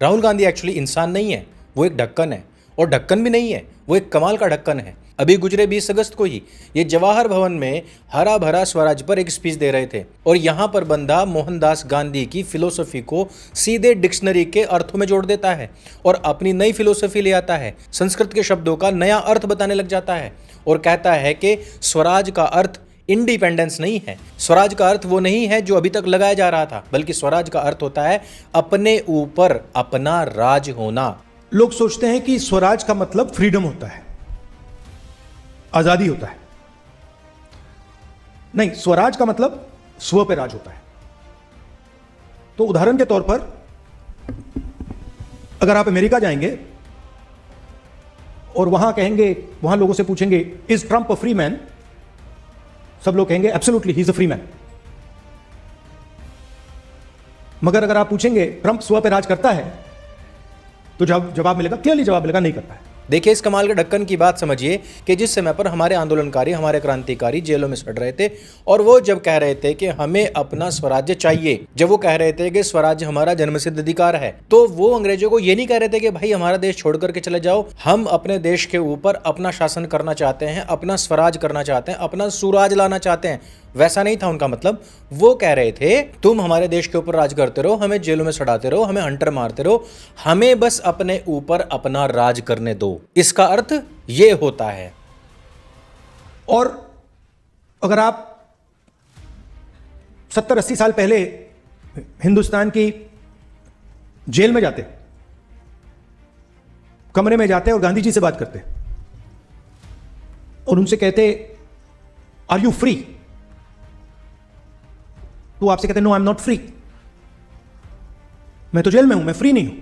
Rahul Gandhi actually इंसान नहीं है, वो एक ढक्कन है। और ढक्कन भी नहीं है, वो एक कमाल का ढक्कन है। अभी गुजरे 20 अगस्त को ही ये जवाहर भवन में हरा भरा स्वराज पर एक स्पीच दे रहे थे और यहां पर बंदा मोहनदास गांधी की फिलोसफी को सीधे डिक्शनरी के अर्थों में जोड़ देता है और अपनी नई फिलोसफी ले आता है, संस्कृत के शब्दों का नया अर्थ बताने लग जाता है और कहता है कि स्वराज का अर्थ इंडिपेंडेंस नहीं है, स्वराज का अर्थ वो नहीं है जो अभी तक लगाया जा रहा था, बल्कि स्वराज का अर्थ होता है अपने ऊपर अपना राज होना। लोग सोचते हैं कि स्वराज का मतलब फ्रीडम होता है, आजादी होता है। नहीं, स्वराज का मतलब स्व पे राज होता है। तो उदाहरण के तौर पर अगर आप अमेरिका जाएंगे और वहां कहेंगे, वहां लोगों से पूछेंगे is Trump a free man, सब लोग कहेंगे absolutely he is a free man. मगर अगर आप पूछेंगे ट्रंप स्व पे राज करता है तो जवाब मिलेगा, क्लियरली जवाब मिलेगा नहीं करता है। देखिए, इस कमाल के ढक्कन की बात समझिए कि जिस समय पर हमारे आंदोलनकारी, हमारे क्रांतिकारी जेलों में सड़ रहे थे और वो जब कह रहे थे कि हमें अपना स्वराज्य चाहिए, जब वो कह रहे थे कि स्वराज्य हमारा जन्मसिद्ध अधिकार है, तो वो अंग्रेजों को ये नहीं कह रहे थे कि भाई हमारा देश छोड़ करके चले जाओ, हम अपने देश के ऊपर अपना शासन करना चाहते हैं, अपना स्वराज करना चाहते हैं, अपना सुराज लाना चाहते हैं। वैसा नहीं था उनका मतलब। वो कह रहे थे तुम हमारे देश के ऊपर राज करते रहो, हमें जेलों में सड़ाते रहो, हमें हंटर मारते रहो, हमें बस अपने ऊपर अपना राज करने दो। इसका अर्थ ये होता है। और अगर आप 70-80 साल पहले हिंदुस्तान की जेल में जाते, कमरे में जाते और गांधी जी से बात करते और उनसे कहते आर यू फ्री, तो आपसे कहते no I am not free, मैं तो जेल में हूं, मैं फ्री नहीं हूं,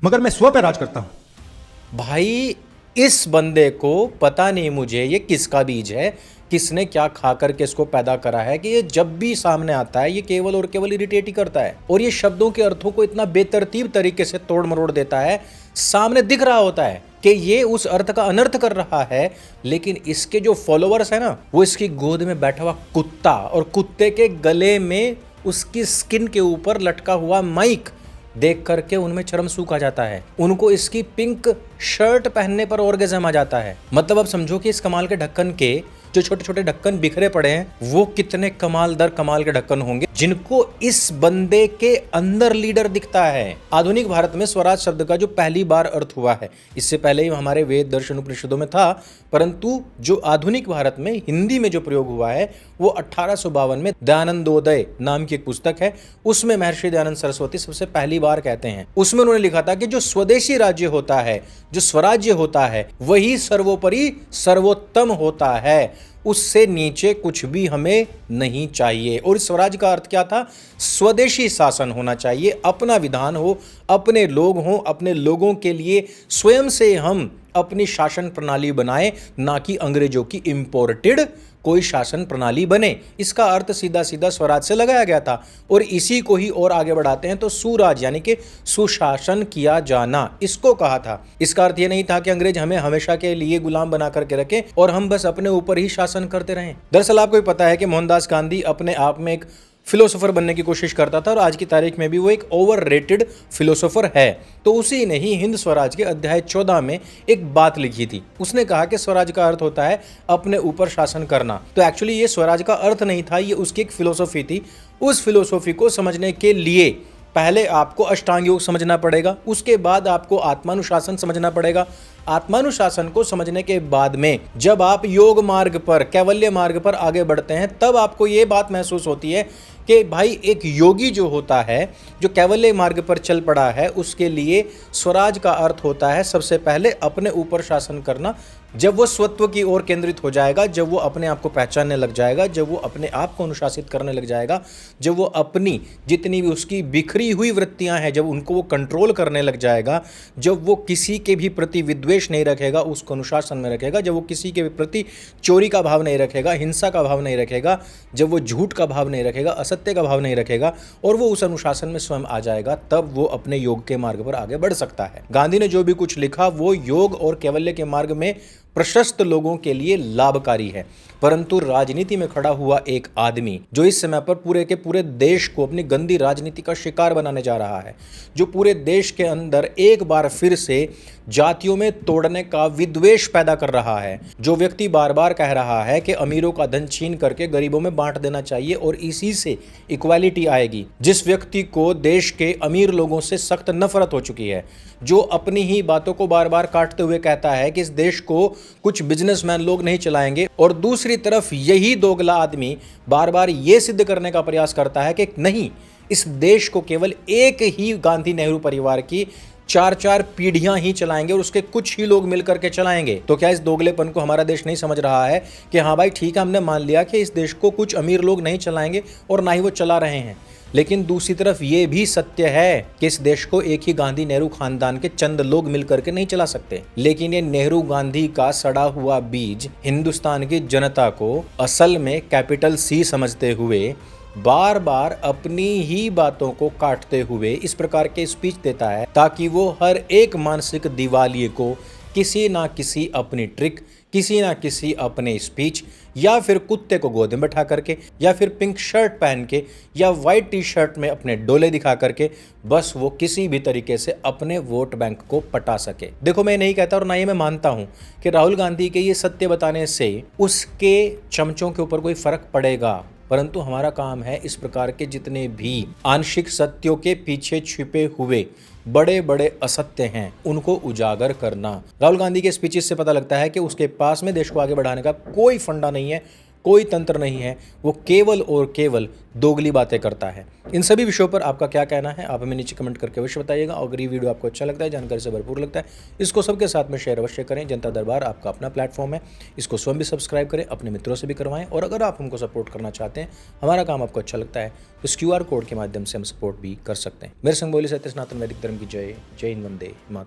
मगर मैं स्व पे राज करता हूं। भाई इस बंदे को पता नहीं मुझे ये किसका बीज है, किसने क्या खा करके इसको पैदा करा है कि ये जब भी सामने आता है ये केवल और केवल इरिटेट ही करता है और ये शब्दों के अर्थों को इतना बेतरतीब तरीके से तोड़ मरोड़ देता है। सामने दिख रहा होता है कि ये उस अर्थ का अनर्थ कर रहा है, लेकिन इसके जो फॉलोअर्स है ना, वो इसकी गोद में बैठा हुआ कुत्ता और कुत्ते के गले में उसकी स्किन के ऊपर लटका हुआ माइक देख करके उनमें चरम सूख आ जाता है। उनको इसकी पिंक शर्ट पहनने पर ऑर्गेज़म आ जाता है। मतलब अब समझो कि इस कमाल के ढक्कन के जो छोटे छोटे ढक्कन बिखरे पड़े हैं वो कितने कमाल दर कमाल के ढक्कन होंगे जिनको इस बंदे के अंदर लीडर दिखता है। आधुनिक भारत में स्वराज शब्द का जो पहली बार अर्थ हुआ है, इससे पहले ही हमारे वेद दर्शन उपनिषदों में था, परंतु जो आधुनिक भारत में हिंदी में जो प्रयोग हुआ है वो 1852 में दयानंदोदय नाम की एक पुस्तक है, उसमें महर्षि दयानंद सरस्वती सबसे पहली बार कहते हैं। उसमें उन्होंने लिखा था कि जो स्वदेशी राज्य होता है, जो स्वराज्य होता है, वही सर्वोपरि सर्वोत्तम होता है, उससे नीचे कुछ भी हमें नहीं चाहिए। और स्वराज का अर्थ क्या था? स्वदेशी शासन होना चाहिए, अपना विधान हो, अपने लोग हों, अपने लोगों के लिए स्वयं से हम अपनी शासन प्रणाली बनाएं, ना कि अंग्रेजों की इंपोर्टेड कोई शासन प्रणाली बने। इसका अर्थ सीधा सीधा स्वराज से लगाया गया था और इसी को ही और आगे बढ़ाते हैं तो सुराज यानी कि सुशासन किया जाना, इसको कहा था। इसका अर्थ ये नहीं था कि अंग्रेज हमें हमेशा के लिए गुलाम बना करके रखें और हम बस अपने ऊपर ही शासन करते रहें। दरअसल आपको भी पता है कि मोहनदास गांधी अपने आप में एक फिलोसोफर बनने की कोशिश करता था और आज की तारीख में भी वो एक ओवररेटेड फिलोसोफर है। तो उसी ने ही हिंद स्वराज के अध्याय 14 में एक बात लिखी थी। उसने कहा कि स्वराज का अर्थ होता है अपने ऊपर शासन करना। तो एक्चुअली ये स्वराज का अर्थ नहीं था, ये उसकी एक फिलोसोफी थी। उस फिलोसोफी को समझने के लिए पहले आपको अष्टांग योग समझना पड़ेगा, उसके बाद आपको आत्मानुशासन समझना पड़ेगा। आत्मानुशासन को समझने के बाद में जब आप योग मार्ग पर, कैवल्य मार्ग पर आगे बढ़ते हैं, तब आपको ये बात महसूस होती है कि भाई एक योगी जो होता है, जो कैवल्य मार्ग पर चल पड़ा है, उसके लिए स्वराज का अर्थ होता है सबसे पहले अपने ऊपर शासन करना। जब वो स्वत्व की ओर केंद्रित हो जाएगा, जब वो अपने आप को पहचानने लग जाएगा, जब वो अपने आप को अनुशासित करने लग जाएगा, जब वो अपनी जितनी भी उसकी बिखरी हुई वृत्तियां हैं, जब उनको वो कंट्रोल करने लग जाएगा, जब वो किसी के भी प्रति विद्वेष नहीं रखेगा, उसको अनुशासन में रखेगा, जब वो किसी के प्रति चोरी का भाव नहीं रखेगा, हिंसा का भाव नहीं रखेगा, जब वो झूठ का भाव नहीं रखेगा, असत्य का भाव नहीं रखेगा और वो उस अनुशासन में स्वयं आ जाएगा, तब वो अपने योग के मार्ग पर आगे बढ़ सकता है। गांधी ने जो भी कुछ लिखा वो योग और कैवल्य के मार्ग में प्रशस्त लोगों के लिए लाभकारी है, परंतु राजनीति में खड़ा हुआ एक आदमी जो इस समय पर पूरे के पूरे देश को अपनी गंदी राजनीति का शिकार बनाने जा रहा है, जो पूरे देश के अंदर एक बार फिर से जातियों में तोड़ने का विद्वेष पैदा कर रहा है, जो व्यक्ति बार बार कह रहा है कि अमीरों का धन छीन करके गरीबों में बांट देना चाहिए और इसी से इक्वालिटी आएगी, जिस व्यक्ति को देश के अमीर लोगों से सख्त नफरत हो चुकी है, जो अपनी ही बातों को बार बार काटते हुए कहता है कि इस देश को कुछ बिजनेसमैन लोग नहीं चलाएंगे, और दूसरी तरफ यही दोगला आदमी बार बार ये सिद्ध करने का प्रयास करता है कि नहीं, इस देश को केवल एक ही गांधी नेहरू परिवार की 4-4 पीढ़ियां ही चलाएंगे और उसके कुछ ही लोग मिलकर के चलाएंगे। तो क्या इस दोगलेपन को हमारा देश नहीं समझ रहा है कि हाँ भाई ठीक है, हमने मान लिया कि इस देश को कुछ अमीर लोग नहीं चलाएंगे और ना ही वो चला रहे हैं, लेकिन दूसरी तरफ ये भी सत्य है कि इस देश को एक ही गांधी नेहरू खानदान के चंद लोग मिलकर के नहीं चला सकते। लेकिन ये नेहरू गांधी का सड़ा हुआ बीज हिंदुस्तान की जनता को असल में कैपिटल सी समझते हुए बार बार अपनी ही बातों को काटते हुए इस प्रकार के स्पीच देता है, ताकि वो हर एक मानसिक दिवालिये को किसी ना किसी अपनी ट्रिक, किसी ना किसी अपने स्पीच, या फिर कुत्ते को गोद में बैठा करके, या फिर पिंक शर्ट पहन के, या वाइट टी शर्ट में अपने डोले दिखा करके बस वो किसी भी तरीके से अपने वोट बैंक को पटा सके। देखो, मैं नहीं कहता और ना ही मैं मानता हूं कि राहुल गांधी के ये सत्य बताने से उसके चमचों के ऊपर कोई फर्क पड़ेगा, परंतु हमारा काम है इस प्रकार के जितने भी आंशिक सत्यों के पीछे छिपे हुए बड़े बड़े असत्य हैं उनको उजागर करना। राहुल गांधी के स्पीचेस से पता लगता है कि उसके पास में देश को आगे बढ़ाने का कोई फंडा नहीं है, कोई तंत्र नहीं है, वो केवल और केवल दोगली बातें करता है। इन सभी विषयों पर आपका क्या कहना है आप हमें नीचे कमेंट करके अवश्य बताइएगा। अगर ये वीडियो आपको अच्छा लगता है, जानकारी से भरपूर लगता है, इसको सबके साथ में शेयर अवश्य करें। जनता दरबार आपका अपना प्लेटफॉर्म है, इसको स्वयं भी सब्सक्राइब करें, अपने मित्रों से भी करवाएं। और अगर आप हमको सपोर्ट करना चाहते हैं, हमारा काम आपको अच्छा लगता है, तो इस QR कोड के माध्यम से हम सपोर्ट भी कर सकते हैं। मेरे संग बोली सत्य सनातन वैदिक धर्म की जय। जय हिंद, वंदे मातरम।